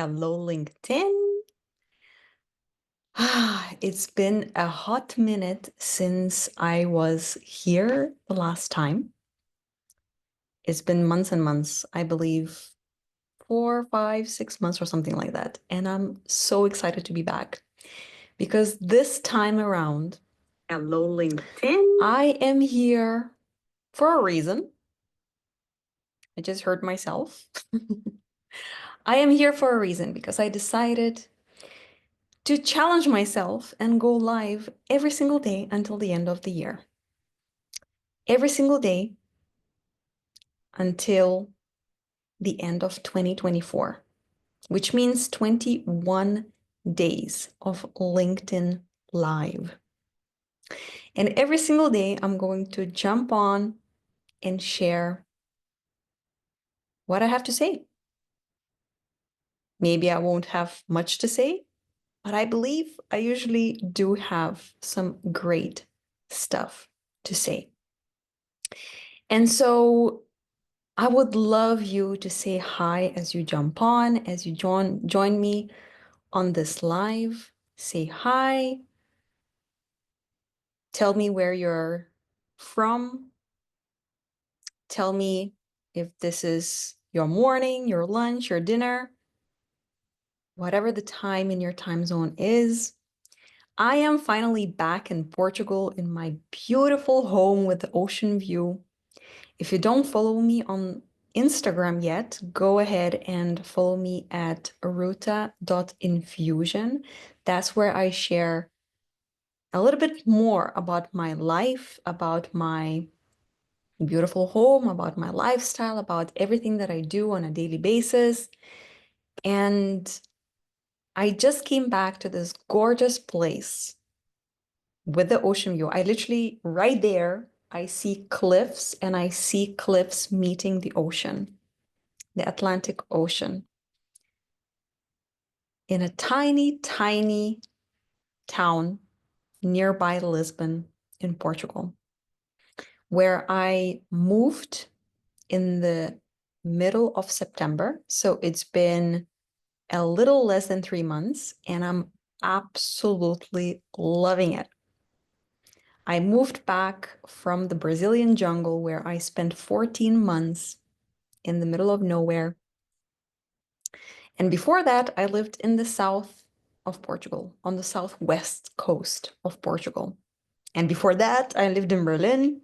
Hello, LinkedIn. It's been a hot minute since I was here the last time. It's been months and months, I believe 4, 5, 6 months or something like that. And I'm so excited to be back because this time around, hello, LinkedIn. I am here for a reason. I just heard myself. I am here for a reason because I decided to challenge myself and go live every single day until the end of the year. Every single day until the end of 2024, which means 21 days of LinkedIn Live. And every single day, I'm going to jump on and share what I have to say. Maybe I won't have much to say, but I believe I usually do have some great stuff to say. And so I would love you to say hi as you jump on, as you join me on this live. Say hi. Tell me where you're from. Tell me if this is your morning, your lunch, your dinner, whatever the time in your time zone is. I am finally back in Portugal in my beautiful home with the ocean view. If you don't follow me on Instagram yet, go ahead and follow me at ruta.infusion. That's where I share a little bit more about my life, about my beautiful home, about my lifestyle, about everything that I do on a daily basis. And I just came back to this gorgeous place with the ocean view. I literally, right there, I see cliffs and I see cliffs meeting the ocean, the Atlantic Ocean, in a tiny, tiny town nearby Lisbon in Portugal, where I moved in the middle of September. So it's been a little less than 3 months, and I'm absolutely loving it. I moved back from the Brazilian jungle where I spent 14 months in the middle of nowhere. And before that, I lived in the south of Portugal, on the southwest coast of Portugal. And before that, I lived in Berlin.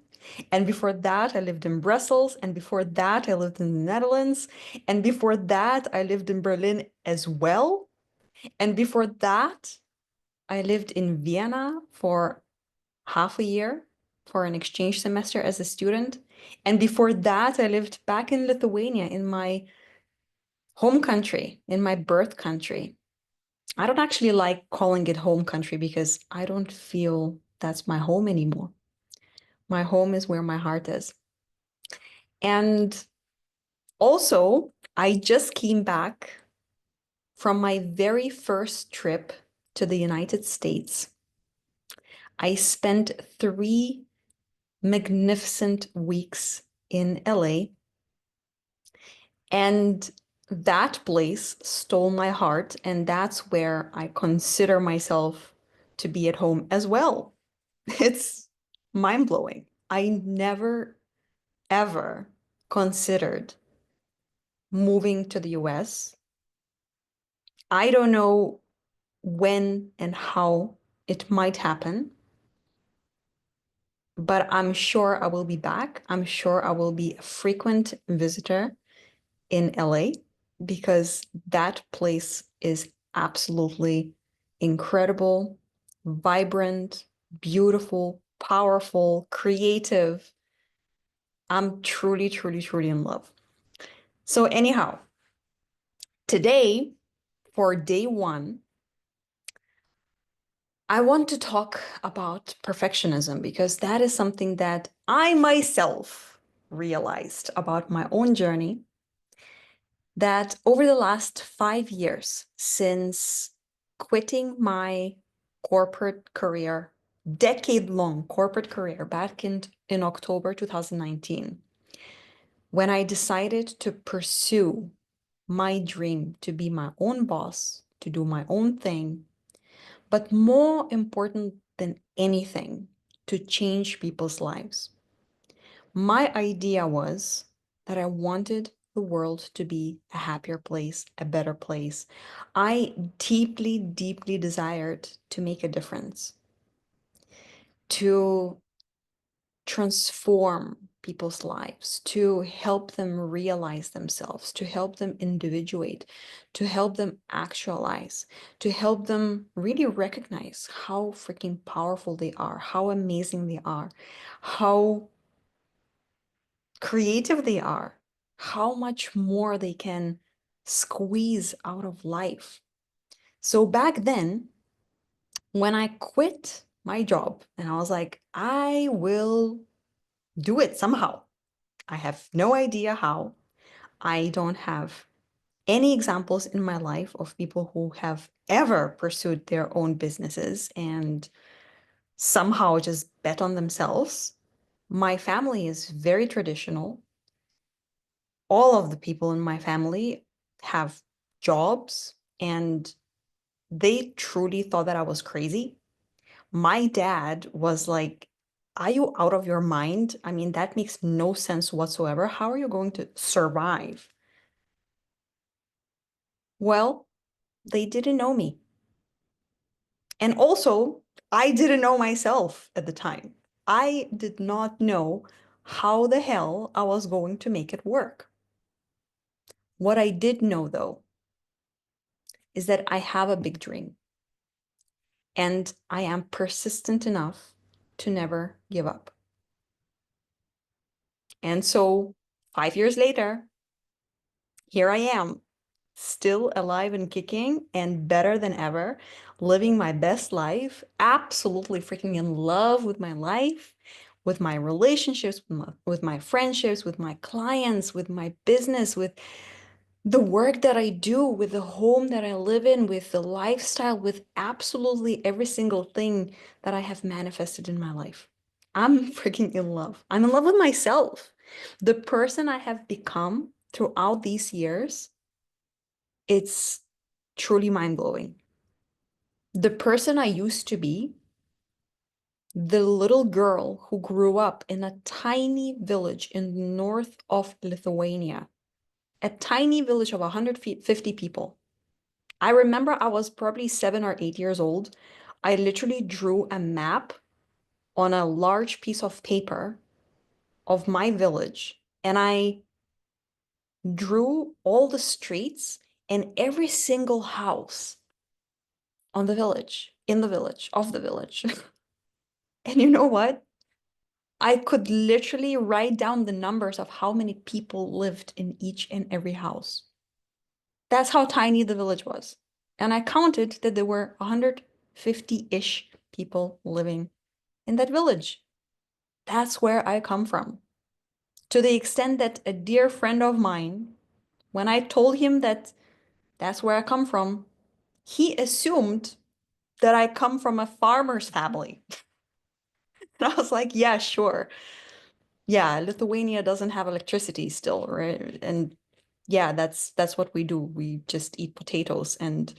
And before that, I lived in Brussels. And before that, I lived in the Netherlands. And before that, I lived in Berlin as well. And before that, I lived in Vienna for half a year for an exchange semester as a student. And before that, I lived back in Lithuania, in my home country, in my birth country. I don't actually like calling it home country because I don't feel that's my home anymore. My home is where my heart is. And also, I just came back from my very first trip to the United States. I spent 3 magnificent weeks in LA, and that place stole my heart, and that's where I consider myself to be at home as well. It's mind-blowing. I never, ever considered moving to the US. I don't know when and how it might happen, but I'm sure I will be back. I'm sure I will be a frequent visitor in LA because that place is absolutely incredible, vibrant, beautiful, powerful, creative. I'm truly, truly, truly in love. So anyhow, today, for day 1, I want to talk about perfectionism because that is something that I myself realized about my own journey, that over the last 5 years since quitting my corporate career, decade-long corporate career back in October 2019, when I decided to pursue my dream to be my own boss, to do my own thing, but more important than anything, to change people's lives. My idea was that I wanted the world to be a happier place, a better place. I deeply, deeply desired to make a difference, to transform people's lives, to help them realize themselves, to help them individuate, to help them actualize, to help them really recognize how freaking powerful they are, how amazing they are, how creative they are, how much more they can squeeze out of life. So back then, when I quit my job and I was like, I will do it somehow. I have no idea how. I don't have any examples in my life of people who have ever pursued their own businesses and somehow just bet on themselves. My family is very traditional. All of the people in my family have jobs and they truly thought that I was crazy. My dad was like, are you out of your mind? I mean, that makes no sense whatsoever. How are you going to survive? Well, they didn't know me. And also, I didn't know myself at the time. I did not know how the hell I was going to make it work. What I did know, though, is that I have a big dream and I am persistent enough to never give up. And so, 5 years later, here I am, still alive and kicking and better than ever, living my best life, absolutely freaking in love with my life, with my relationships, with my friendships, with my clients, with my business, with the work that I do, with the home that I live in, with the lifestyle, with absolutely every single thing that I have manifested in my life. I'm freaking in love. I'm in love with myself. The person I have become throughout these years, it's truly mind-blowing. The person I used to be, the little girl who grew up in a tiny village in the north of Lithuania, a tiny village of 150 people. I remember I was probably 7 or 8 years old. I literally drew a map on a large piece of paper of my village, and I drew all the streets and every single house on the village, in the village, of the village. And you know what? I could literally write down the numbers of how many people lived in each and every house. That's how tiny the village was. And I counted that there were 150-ish people living in that village. That's where I come from. To the extent that a dear friend of mine, when I told him that that's where I come from, he assumed that I come from a farmer's family. And I was like, yeah, sure. Yeah, Lithuania doesn't have electricity still, right? And yeah, that's what we do. We just eat potatoes and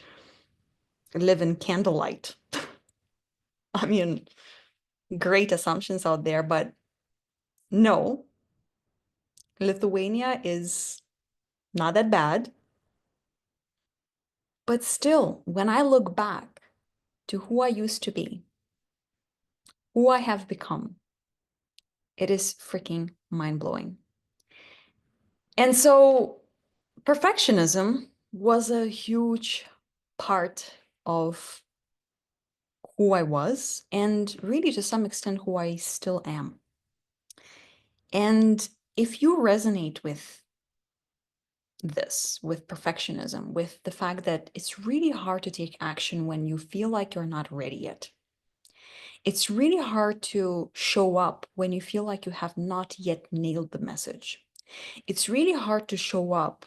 live in candlelight. I mean, great assumptions out there, but no, Lithuania is not that bad. But still, when I look back to who I used to be, who I have become, it is freaking mind-blowing. And so perfectionism was a huge part of who I was, and really to some extent who I still am. And if you resonate with this, with perfectionism, with the fact that it's really hard to take action when you feel like you're not ready yet. It's really hard to show up when you feel like you have not yet nailed the message. It's really hard to show up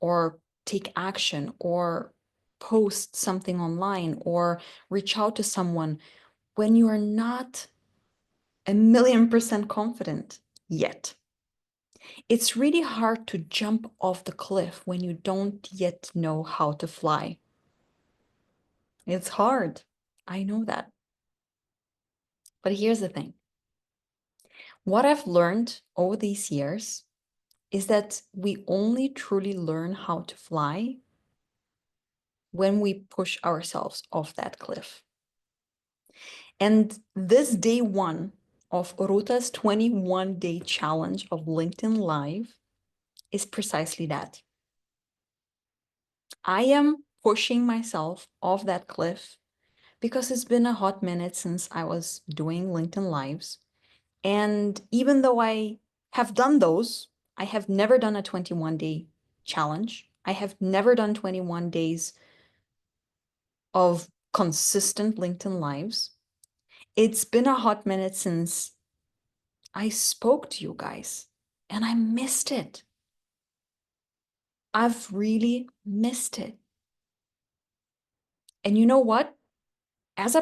or take action or post something online or reach out to someone when you are not 1,000,000% confident yet. It's really hard to jump off the cliff when you don't yet know how to fly. It's hard. I know that. But here's the thing. What I've learned over these years is that we only truly learn how to fly when we push ourselves off that cliff. And this day one of Ruta's 21-day challenge of LinkedIn Live is precisely that. I am pushing myself off that cliff because it's been a hot minute since I was doing LinkedIn Lives. And even though I have done those, I have never done a 21-day challenge. I have never done 21 days of consistent LinkedIn Lives. It's been a hot minute since I spoke to you guys and I missed it. I've really missed it. And you know what? As I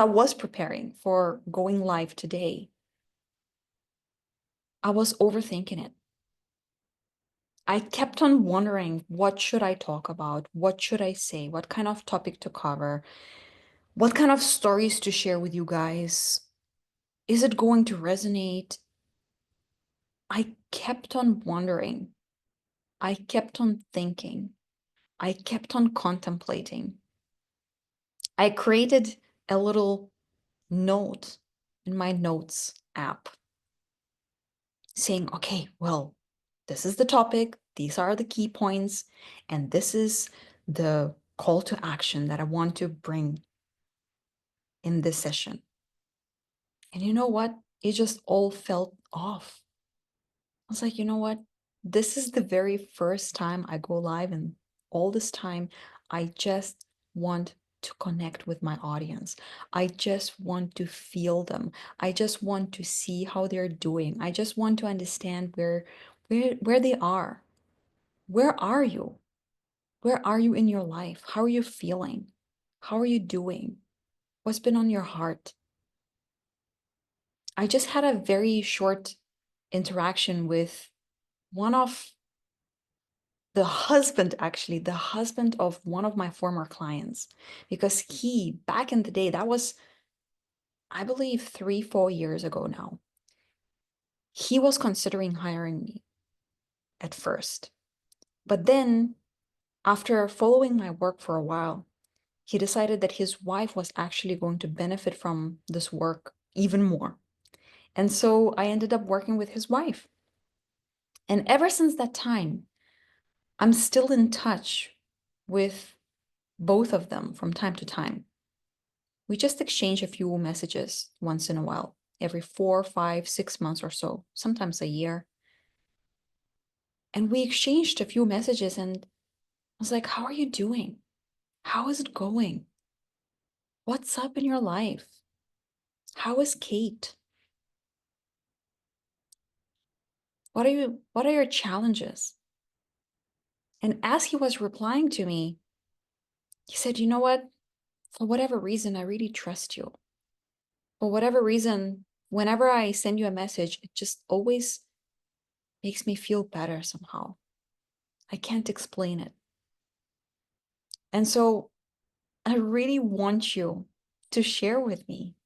was preparing for going live today, I was overthinking it. I kept on wondering, what should I talk about? What should I say? What kind of topic to cover? What kind of stories to share with you guys? Is it going to resonate? I kept on wondering. I kept on thinking. I kept on contemplating. I created a little note in my notes app saying, okay, well, this is the topic, these are the key points, and this is the call to action that I want to bring in this session. And you know what? It just all felt off. I was like, you know what? This is the very first time I go live, and all this time, I just want to connect with my audience. I just want to feel them. I just want to see how they're doing. I just want to understand where they are. Where are you? Where are you in your life? How are you feeling? How are you doing? What's been on your heart? I just had a very short interaction with one of actually, the husband of one of my former clients, because he, back in the day, that was, I believe, 3, 4 years ago now, he was considering hiring me at first. But then, after following my work for a while, he decided that his wife was actually going to benefit from this work even more. And so I ended up working with his wife. And ever since that time, I'm still in touch with both of them from time to time. We just exchange a few messages once in a while, every 4, 5, 6 months or so, sometimes a year. And we exchanged a few messages, and I was like, how are you doing? How is it going? What's up in your life? How is Kate? What are your challenges? And as he was replying to me, he said, you know what? For whatever reason, I really trust you. For whatever reason, whenever I send you a message, it just always makes me feel better somehow. I can't explain it. And so I really want you to share with me,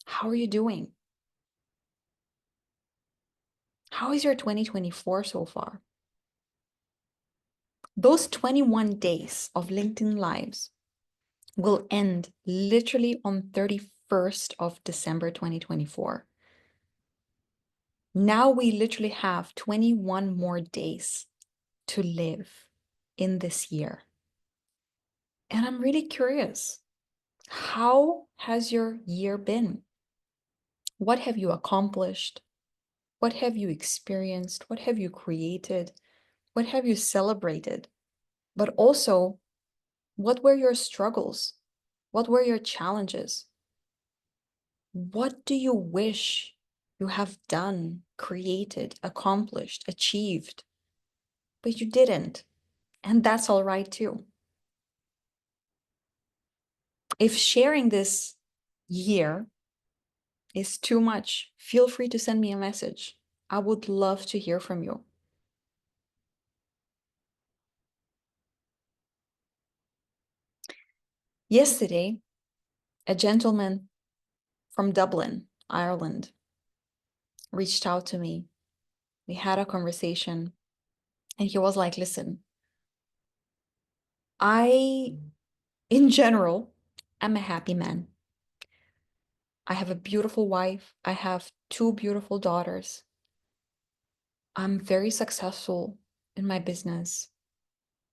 how are you doing? How is your 2024 so far? Those 21 days of LinkedIn Lives will end literally on 31st of December 2024. Now we literally have 21 more days to live in this year. And I'm really curious, how has your year been? What have you accomplished? What have you experienced? What have you created? What have you celebrated? But also, what were your struggles? What were your challenges? What do you wish you have done, created, accomplished, achieved, but you didn't? And that's all right too. If sharing this year is too much, feel free to send me a message. I would love to hear from you. Yesterday, a gentleman from Dublin, Ireland, reached out to me. We had a conversation, and he was like, listen, I, in general, am a happy man. I have a beautiful wife. I have two beautiful daughters. I'm very successful in my business.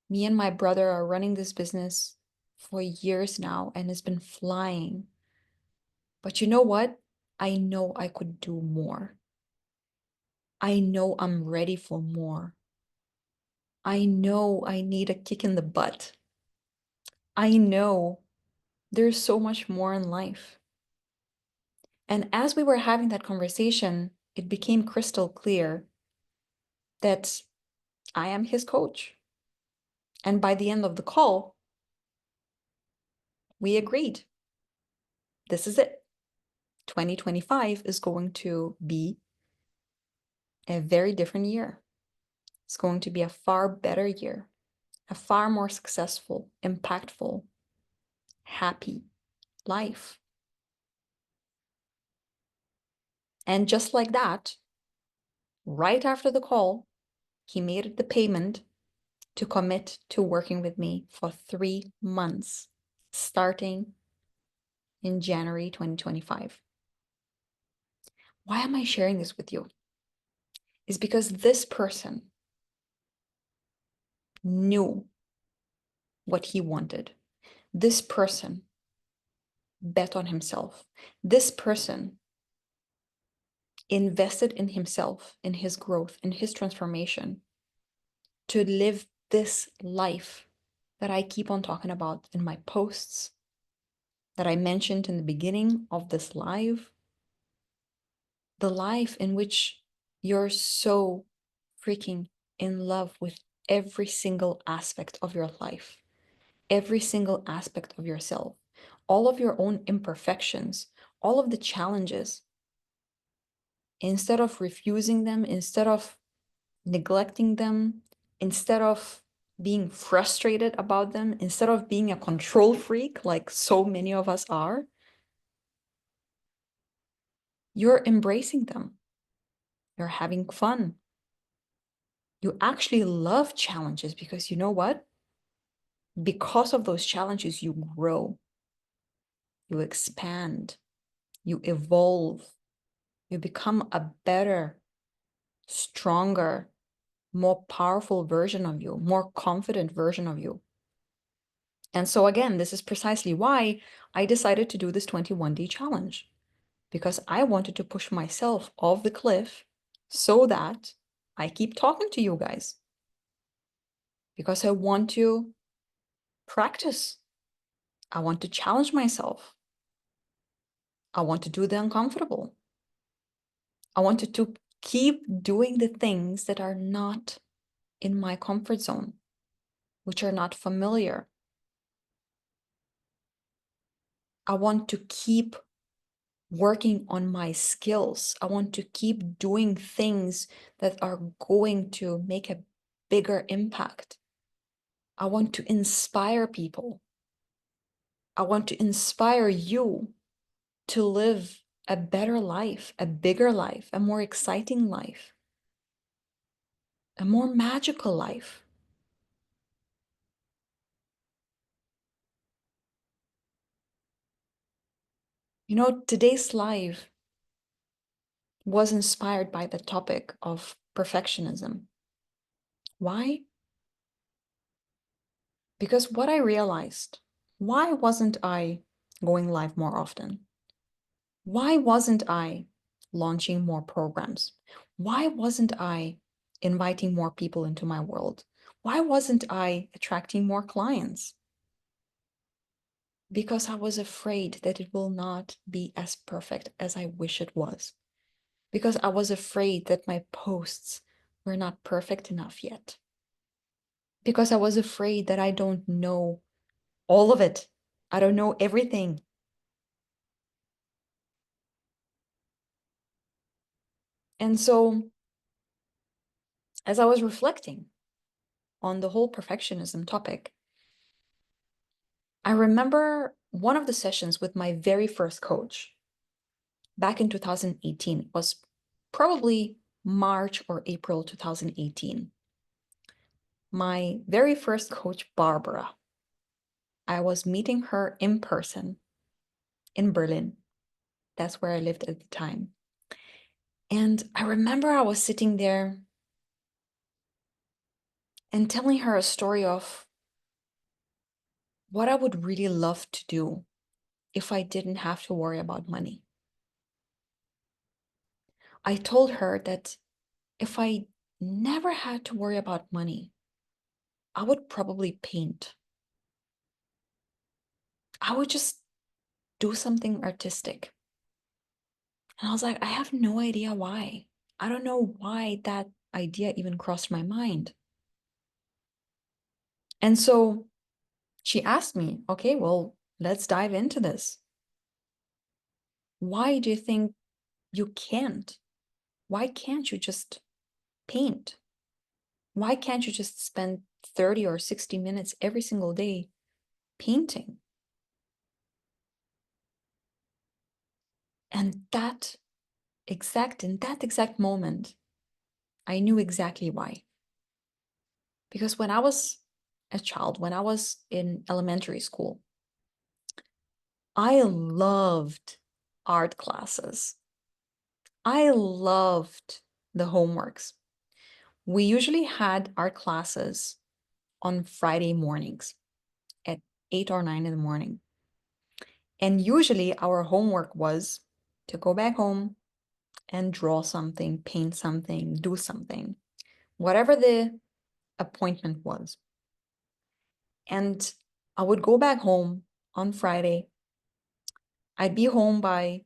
Me and my brother are running this business for years now, and it's been flying. But you know what? I know I could do more. I know I'm ready for more. I know I need a kick in the butt. I know there's so much more in life. And as we were having that conversation, it became crystal clear that I am his coach. And by the end of the call, we agreed this is it. 2025 is going to be a very different year. It's going to be a far better year, a far more successful, impactful, happy life. And just like that, right after the call, he made the payment to commit to working with me for 3 months, starting in January 2025. Why am I sharing this with you? Is because this person knew what he wanted. This person bet on himself. This person invested in himself, in his growth, in his transformation to live this life that I keep on talking about in my posts, that I mentioned in the beginning of this live, the life in which you're so freaking in love with every single aspect of your life, every single aspect of yourself, all of your own imperfections, all of the challenges. Instead of refusing them, instead of neglecting them, instead of being frustrated about them, instead of being a control freak like so many of us are, you're embracing them. You're having fun. You actually love challenges because you know what? Because of those challenges, you grow, you expand, you evolve, you become a better, stronger, more powerful version of you, more confident version of you. And so, again, this is precisely why I decided to do this 21-day challenge, because I wanted to push myself off the cliff so that I keep talking to you guys, because I want to practice. I want to challenge myself. I want to do the uncomfortable. I wanted to keep doing the things that are not in my comfort zone, which are not familiar. I want to keep working on my skills. I want to keep doing things that are going to make a bigger impact. I want to inspire people. I want to inspire you to live a better life, a bigger life, a more exciting life, a more magical life. You know, today's live was inspired by the topic of perfectionism. Why? Because what I realized, why wasn't I going live more often? Why wasn't I launching more programs? Why wasn't I inviting more people into my world? Why wasn't I attracting more clients? Because I was afraid that it will not be as perfect as I wish it was. Because I was afraid that my posts were not perfect enough yet. Because I was afraid that I don't know all of it. I don't know everything. And so as I was reflecting on the whole perfectionism topic, I remember one of the sessions with my very first coach back in 2018. It was probably March or April 2018. My very first coach, Barbara, I was meeting her in person in Berlin. That's where I lived at the time. And I remember I was sitting there and telling her a story of what I would really love to do if I didn't have to worry about money. I told her that if I never had to worry about money, I would probably paint. I would just do something artistic. And I was like, I have no idea why. I don't know why that idea even crossed my mind. And so she asked me, okay, well, let's dive into this. Why do you think you can't? Why can't you just paint? Why can't you just spend 30 or 60 minutes every single day painting? And in that exact moment, I knew exactly why. Because when I was a child, when I was in elementary school, I loved art classes. I loved the homeworks. We usually had art classes on Friday mornings at 8 or 9 in the morning. And usually our homework was to go back home and draw something, paint something, do something, whatever the appointment was. And I would go back home on Friday. I'd be home by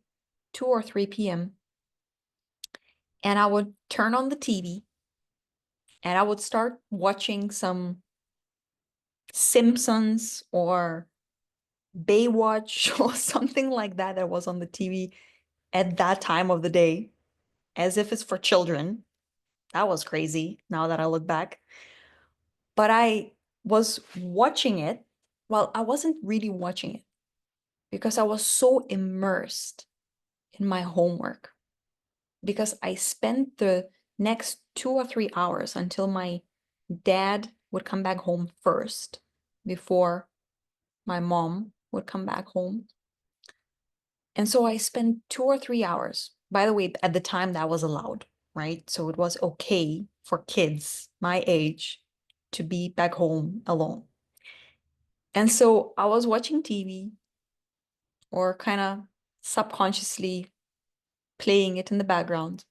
2 or 3 p.m. and I would turn on the TV and I would start watching some Simpsons or Baywatch or something like that that was on the TV at that time of the day, as if it's for children. That was crazy now that I look back. But I was watching it. Well, I wasn't really watching it because I was so immersed in my homework. Because I spent the next 2 or 3 hours until my dad would come back home first before my mom would come back home. And so I spent 2 or 3 hours. By the way, at the time that was allowed, right? So it was okay for kids my age to be back home alone. And so I was watching TV or kind of subconsciously playing it in the background.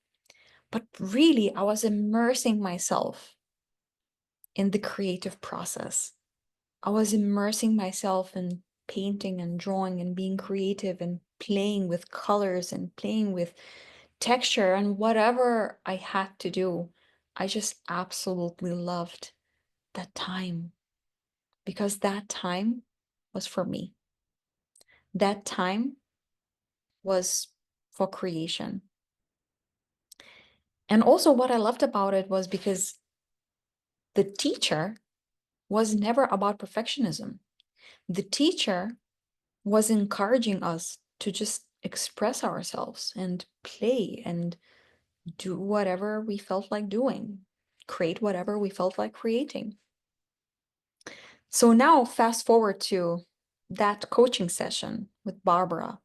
But really, I was immersing myself in the creative process. I was immersing myself in painting and drawing and being creative and playing with colors and playing with texture and whatever I had to do. I just absolutely loved that time because that time was for me. That time was for creation. And also, what I loved about it was because the teacher was never about perfectionism. The teacher was encouraging us to just express ourselves and play and do whatever we felt like doing, create whatever we felt like creating. So now, fast forward to that coaching session with Barbara.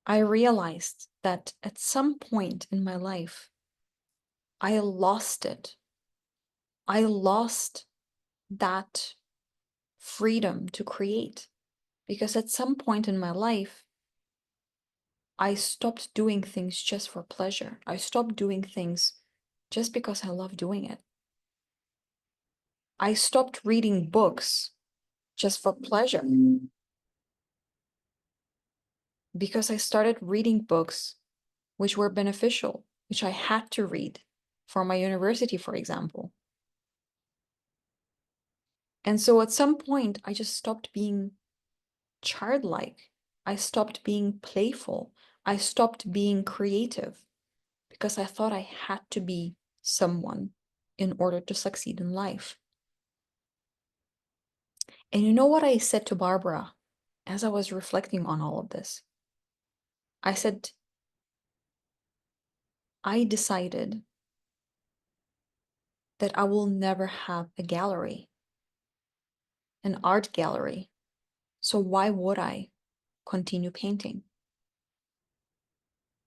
I realized that at some point in my life, I lost it. I lost that freedom to create because at some point in my life, I stopped doing things just for pleasure. I stopped doing things just because I love doing it. I stopped reading books just for pleasure because I started reading books which were beneficial, which I had to read for my university, for example. And so at some point, I just stopped being childlike. I stopped being playful. I stopped being creative because I thought I had to be someone in order to succeed in life. And you know what I said to Barbara as I was reflecting on all of this? I said, I decided that I will never have a gallery, an art gallery. So why would I continue painting?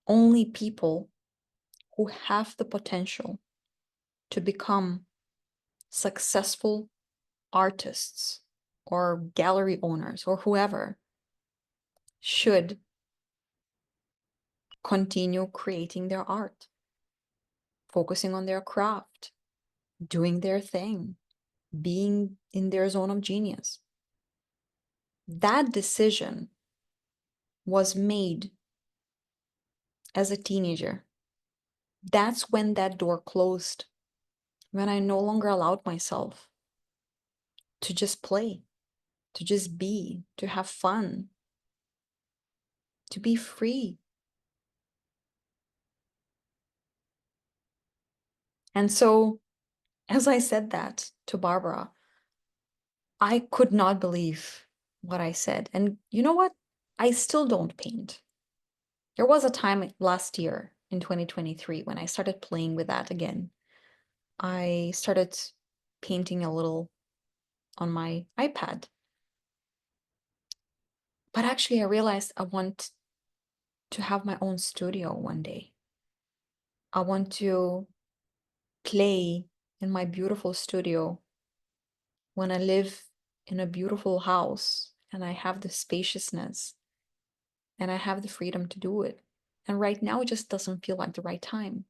Only people who have the potential to become successful artists or gallery owners or whoever should continue creating their art, focusing on their craft, doing their thing, being in their zone of genius. That decision was made as a teenager. That's when that door closed, when I no longer allowed myself to just play, to just be, to have fun, to be free. And so, as I said that to Barbara, I could not believe what I said. And you know what? I still don't paint. There was a time last year in 2023 when I started playing with that again. I started painting a little on my iPad. But actually, I realized I want to have my own studio one day. I want to play in my beautiful studio when I live in a beautiful house and I have the spaciousness and I have the freedom to do it. And right now, it just doesn't feel like the right time.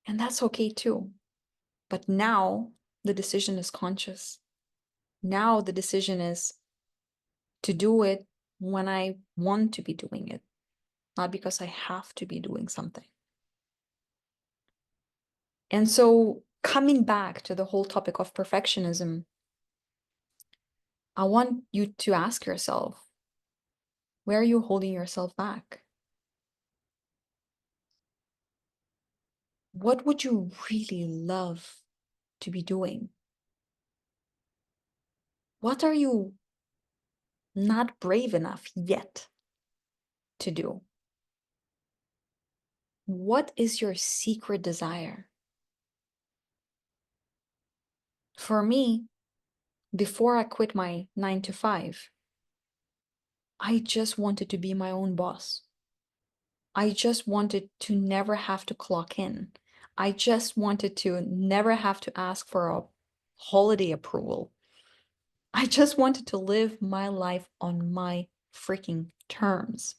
And that's okay too. But now the decision is conscious. Now the decision is to do it when I want to be doing it, not because I have to be doing something. And so, coming back to the whole topic of perfectionism, I want you to ask yourself, where are you holding yourself back? What would you really love to be doing? What are you not brave enough yet to do? What is your secret desire? For me, before I quit my 9 to 5, I just wanted to be my own boss. I just wanted to never have to clock in. I just wanted to never have to ask for a holiday approval. I just wanted to live my life on my freaking terms.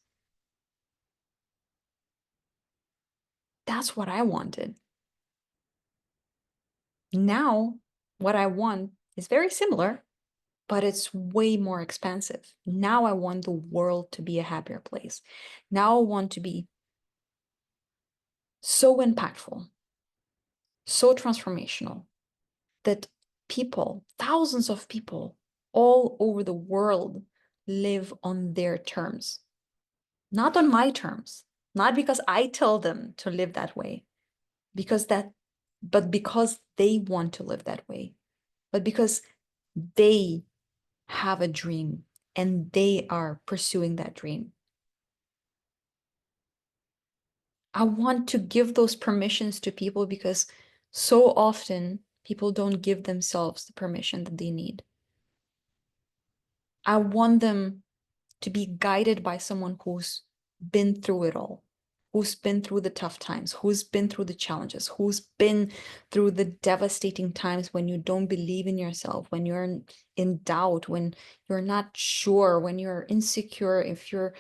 That's what I wanted. Now, what I want is very similar, but it's way more expensive. Now I want the world to be a happier place. Now I want to be so impactful, so transformational that people, thousands of people all over the world live on their terms, not on my terms, not because I tell them to live that way, but because they want to live that way, but because they have a dream and they are pursuing that dream. I want to give those permissions to people because so often people don't give themselves the permission that they need. I want them to be guided by someone who's been through it all, who's been through the tough times, who's been through the challenges, who's been through the devastating times when you don't believe in yourself, when you're in doubt, when you're not sure, when you're insecure, if you're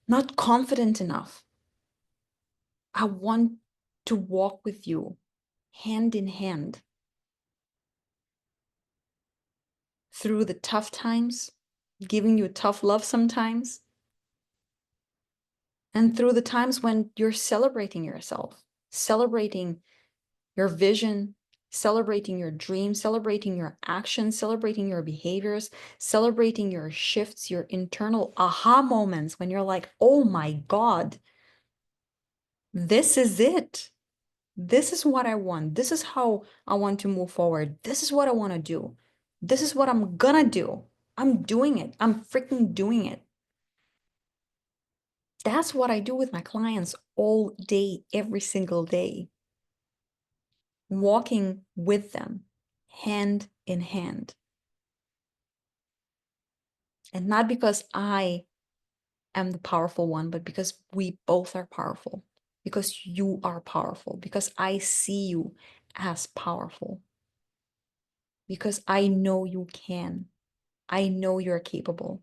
not confident enough. I want to walk with you hand in hand through the tough times, giving you tough love sometimes, and through the times when you're celebrating yourself, celebrating your vision, celebrating your dreams, celebrating your actions, celebrating your behaviors, celebrating your shifts, your internal aha moments when you're like, oh my God, this is it. This is what I want. This is how I want to move forward. This is what I want to do. This is what I'm gonna do. I'm doing it. I'm freaking doing it. That's what I do with my clients all day, every single day, walking with them hand in hand. And not because I am the powerful one, but because we both are powerful, because you are powerful, because I see you as powerful, because I know you can. I know you're capable.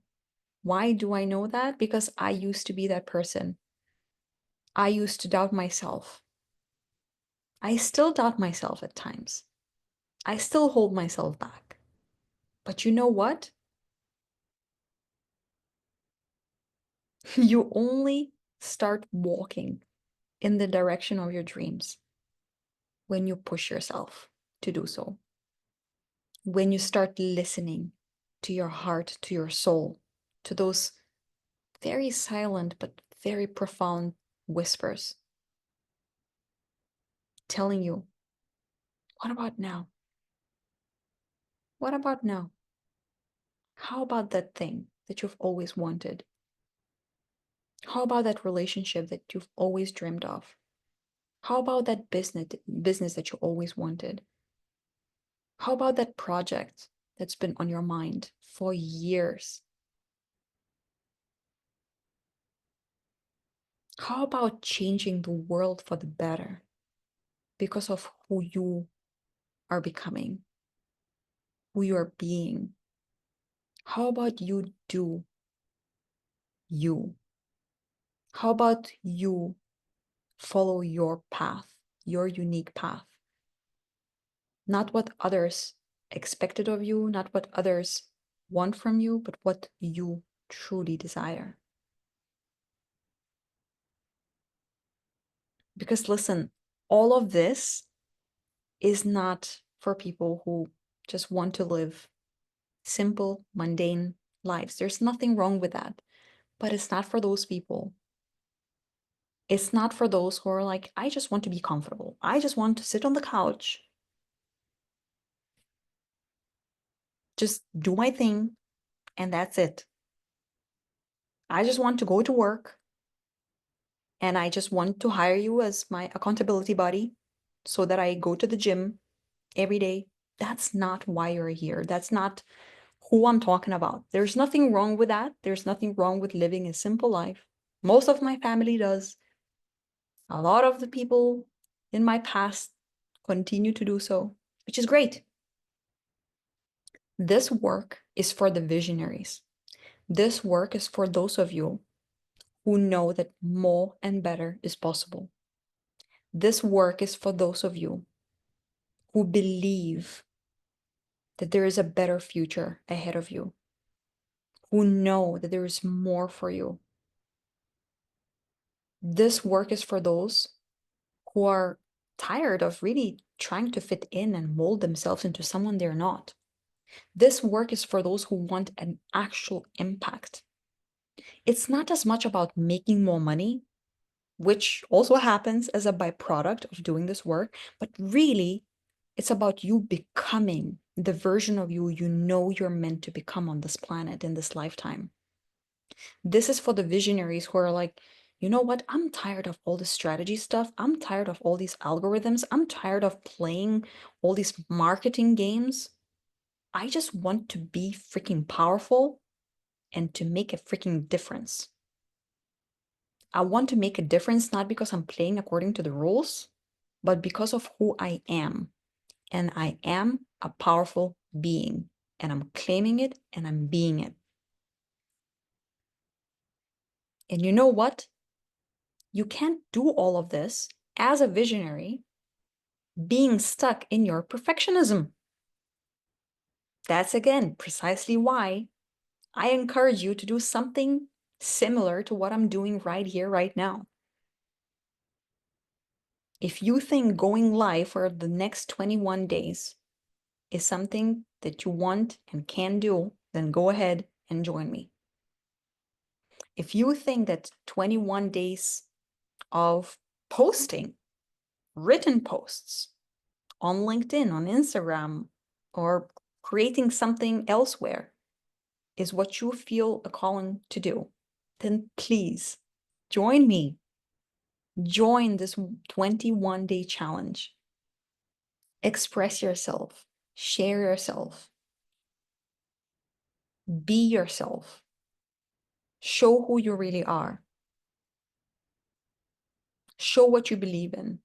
Why do I know that? Because I used to be that person. I used to doubt myself. I still doubt myself at times. I still hold myself back. But you know what? You only start walking in the direction of your dreams when you push yourself to do so. When you start listening to your heart, to your soul, to those very silent but very profound whispers telling you, what about now? What about now? How about that thing that you've always wanted? How about that relationship that you've always dreamed of? How about that business that you always wanted? How about that project that's been on your mind for years? How about changing the world for the better because of who you are becoming, who you are being? How about you do you? How about you follow your path, your unique path? Not what others expected of you, not what others want from you, but what you truly desire. Because listen, all of this is not for people who just want to live simple, mundane lives. There's nothing wrong with that. But it's not for those people. It's not for those who are like, I just want to be comfortable. I just want to sit on the couch, just do my thing, and that's it. I just want to go to work and I just want to hire you as my accountability buddy so that I go to the gym every day. That's not why you're here. That's not who I'm talking about. There's nothing wrong with that. There's nothing wrong with living a simple life. Most of my family does. A lot of the people in my past continue to do so, which is great. This work is for the visionaries. This work is for those of you who know that more and better is possible. This work is for those of you who believe that there is a better future ahead of you, who know that there is more for you. This work is for those who are tired of really trying to fit in and mold themselves into someone they're not. This work is for those who want an actual impact. It's not as much about making more money, which also happens as a byproduct of doing this work, but really, it's about you becoming the version of you you know you're meant to become on this planet in this lifetime. This is for the visionaries who are like, you know what? I'm tired of all this strategy stuff. I'm tired of all these algorithms. I'm tired of playing all these marketing games. I just want to be freaking powerful and to make a freaking difference. I want to make a difference not because I'm playing according to the rules, but because of who I am. And I am a powerful being, and I'm claiming it and I'm being it. And you know what? You can't do all of this as a visionary being stuck in your perfectionism. That's again precisely why I encourage you to do something similar to what I'm doing right here, right now. If you think going live for the next 21 days is something that you want and can do, then go ahead and join me. If you think that 21 days of posting written posts on LinkedIn, on Instagram, or creating something elsewhere is what you feel a calling to do, then please join me. Join this 21-day challenge. Express yourself, share yourself, be yourself, show who you really are, show what you believe in,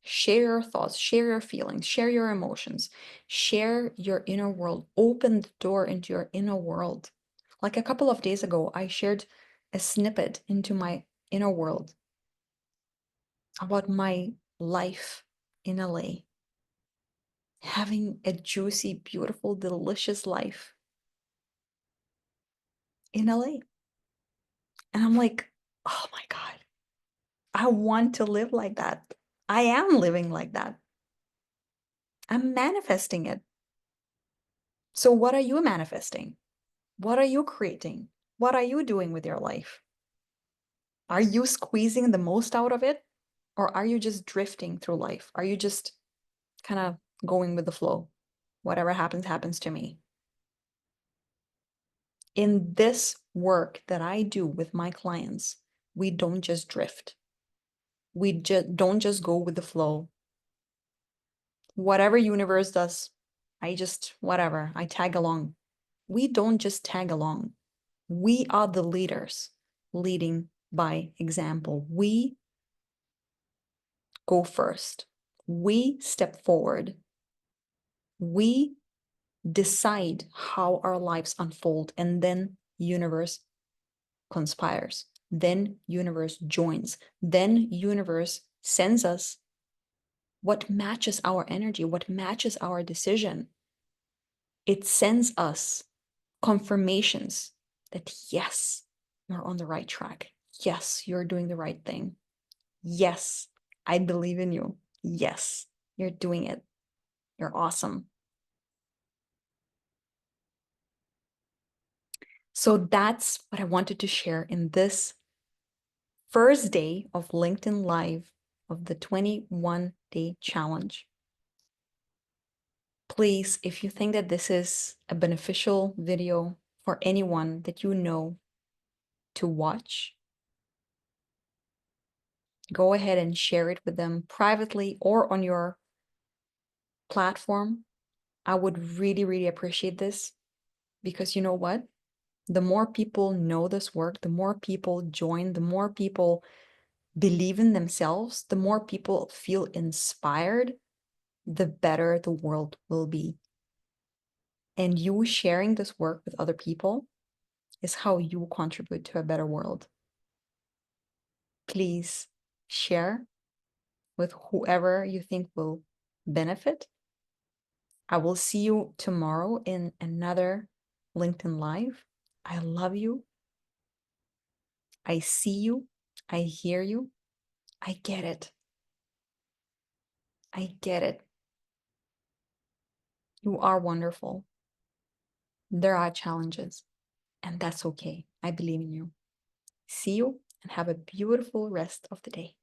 share your thoughts, share your feelings, share your emotions, share your inner world, open the door into your inner world. Like a couple of days ago, I shared a snippet into my inner world about my life in LA, having a juicy, beautiful, delicious life in LA. And I'm like, oh my God, I want to live like that. I am living like that. I'm manifesting it. So, what are you manifesting? What are you creating? What are you doing with your life? Are you squeezing the most out of it? Or are you just drifting through life? Are you just kind of going with the flow? Whatever happens, happens to me. In this work that I do with my clients, we don't just drift. We don't just go with the flow. Whatever universe does, whatever, I tag along. We don't just tag along. We are the leaders, leading by example. We go first. We step forward. We decide how our lives unfold, and then universe conspires. Then universe joins. Then universe sends us what matches our energy, what matches our decision. It sends us confirmations that yes, you're on the right track. Yes, you're doing the right thing. Yes, I believe in you. Yes, you're doing it. You're awesome. So that's what I wanted to share in this first day of LinkedIn Live of the 21-day challenge. Please, if you think that this is a beneficial video for anyone that you know to watch, go ahead and share it with them privately or on your platform. I would really, really appreciate this, because you know what? The more people know this work, the more people join, the more people believe in themselves, the more people feel inspired, the better the world will be. And you sharing this work with other people is how you contribute to a better world. Please share with whoever you think will benefit. I will see you tomorrow in another LinkedIn Live. I love you. I see you. I hear you. I get it. I get it. You are wonderful. There are challenges, and that's okay. I believe in you. See you and have a beautiful rest of the day.